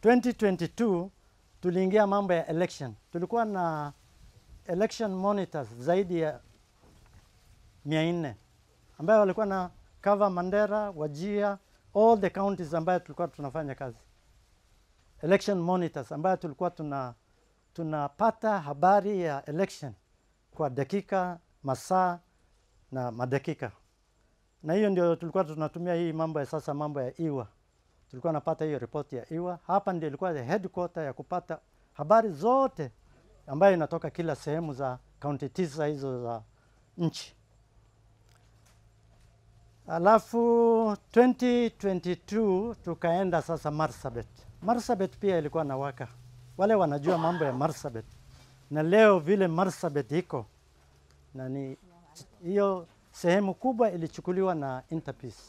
2022 tuliingia mambo ya election. Tulikuwa na election monitors zaidi ya 400 ambayo walikuwa na cover Mandera, Wajir, all the counties ambayo tulikuwa tunafanya kazi. Election monitors ambayo tulikuwa tunapata habari ya election kwa dakika, masaa na madakika. Na hiyo ndio tulikuwa tunatumia hii mambo ya sasa, mambo ya IWA. Tulikuwa napata hiyo report ya IWA. Hapa ndio ilikuwa the headquarter ya kupata habari zote ambayo inatoka kila sehemu za county 9 hizo za nchi. Alafu 2022 tukaenda sasa Marsabit. Marsabit pia ilikuwa na waka. Wale wanajua mambo ya Marsabit. Na leo vile Marsabit iko na ni hiyo sehemu kubwa ilichukuliwa na Interpeace.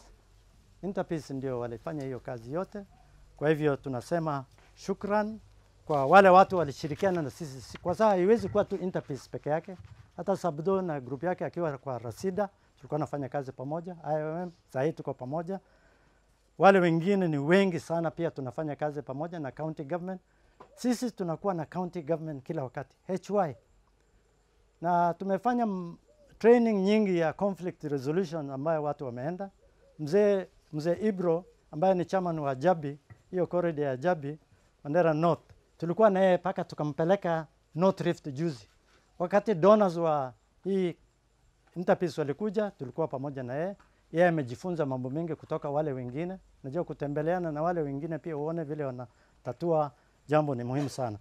Interpeace ndio walifanya hiyo kazi yote. Kwa hivyo tunasema shukran kwa wale watu walishirikiana na sisi. Kwa sababu haiwezi kuwa tu Interpeace peke yake. Hata Sabdo na group yake akiwa kwa Rasida tulikuwa nafanya kazi pamoja. IOM sasa hii tuko pamoja. Wale wengine ni wengi sana pia tunafanya kazi pamoja na county government. Sisi tunakuwa na county government kila wakati. HY. Na tumefanya training nyingi ya conflict resolution ambayo watu wameenda. Mzee Ibro ambaye ni chairman wa Jabi, hiyo corridor ya Jabi, Mandera North. Tulikuwa na yeye paka tukampeleka North Rift juzi. Wakati donors wa hii Interpeace walikuja, tulikuwa pamoja na yeye. Yeye amejifunza mambo mengi kutoka wale wengine. Najua kutembeleana na wale wengine pia uone vile wanatatua jambo ni muhimu sana.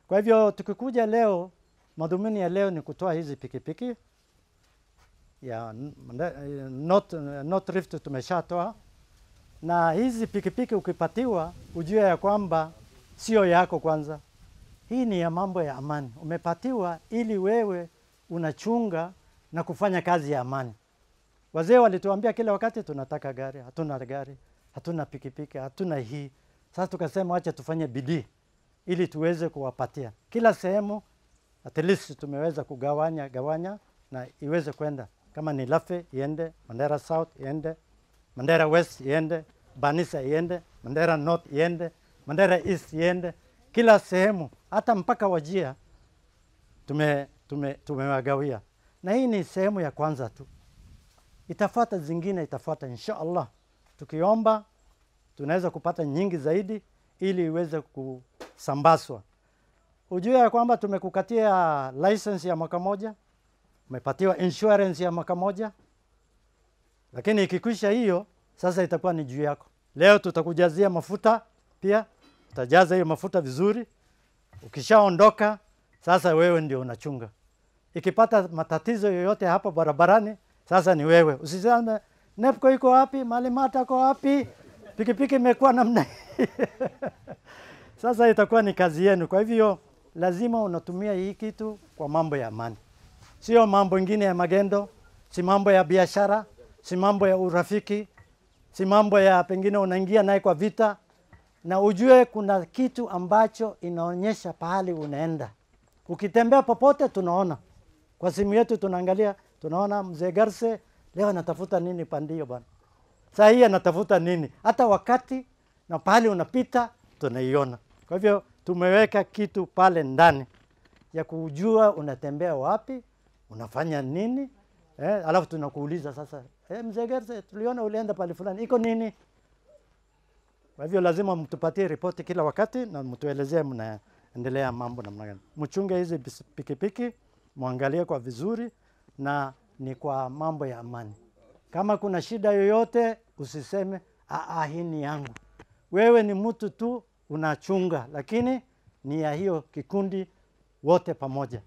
Kwa hivyo tukikuja leo, madhumuni ya leo ni kutoa hizi pikipiki ya North Rift tumeshatoa, na hizi pikipiki ukipatiwa ujue ya kwamba sio yako kwanza. Hii ni ya mambo ya amani. Umepatiwa ili wewe unachunga na kufanya kazi ya amani. Wazee walituambia kila wakati tunataka gari, hatuna pikipiki, hatuna hii. Sasa tukasema acha tufanye bidii ili tuweze kuwapatia. Kila sehemu at least tumeweza gawanya na iweze kwenda. Kama ni Lafe iende, Mandera South iende, Mandera West iende, Banisa iende, Mandera North iende, Mandera East iende. Kila sehemu hata mpaka Wajir tumewagawia. Na hii ni sehemu ya kwanza tu. Itafuata zingine, itafuata insha Allah. Tukiomba tunaweza kupata nyingi zaidi ili iweze kusambazwa. Ujue ya kwamba tumekukatia license ya mwaka moja, umepatiwa insurance ya mwaka moja, lakini ikikwisha hiyo sasa itakuwa ni juu yako. Leo tutakujazia mafuta pia, utajaza hiyo mafuta vizuri. Ukishaondoka sasa wewe ndio unachunga. Ikipata matatizo yoyote hapa barabarani, sasa ni wewe. Usiseme NEPCO iko wapi, Malimata iko wapi, pikipiki imekuwa namna. Sasa itakuwa ni kazi yenu. Kwa hivyo lazima unatumia hii kitu kwa mambo ya amani. Sio mambo mengine ya magendo, si mambo ya biashara, si mambo ya urafiki, si mambo ya pengine unaingia naye kwa vita. Na ujue kuna kitu ambacho inaonyesha pahali unaenda. Ukitembea popote tunaona. Kwa simu yetu tunaangalia, tunaona mzee Garse leo anatafuta nini pandio bwana. Saa hii anatafuta nini? Hata wakati na pahali unapita tunaiona. Kwa hivyo tumeweka kitu pale ndani ya kujua unatembea wapi, unafanya nini. Alafu tunakuuliza sasa, mzee Garse tuliona ulienda pale fulani, iko nini? Kwa hivyo lazima mtupatie ripoti kila wakati na mtuelezee mnaendelea mambo namna gani. Mchunge hizi pikipiki, muangalie kwa vizuri na ni kwa mambo ya amani. Kama kuna shida yoyote usiseme hii ni yangu. Wewe ni mtu tu unachunga, lakini ni ya hiyo kikundi wote pamoja.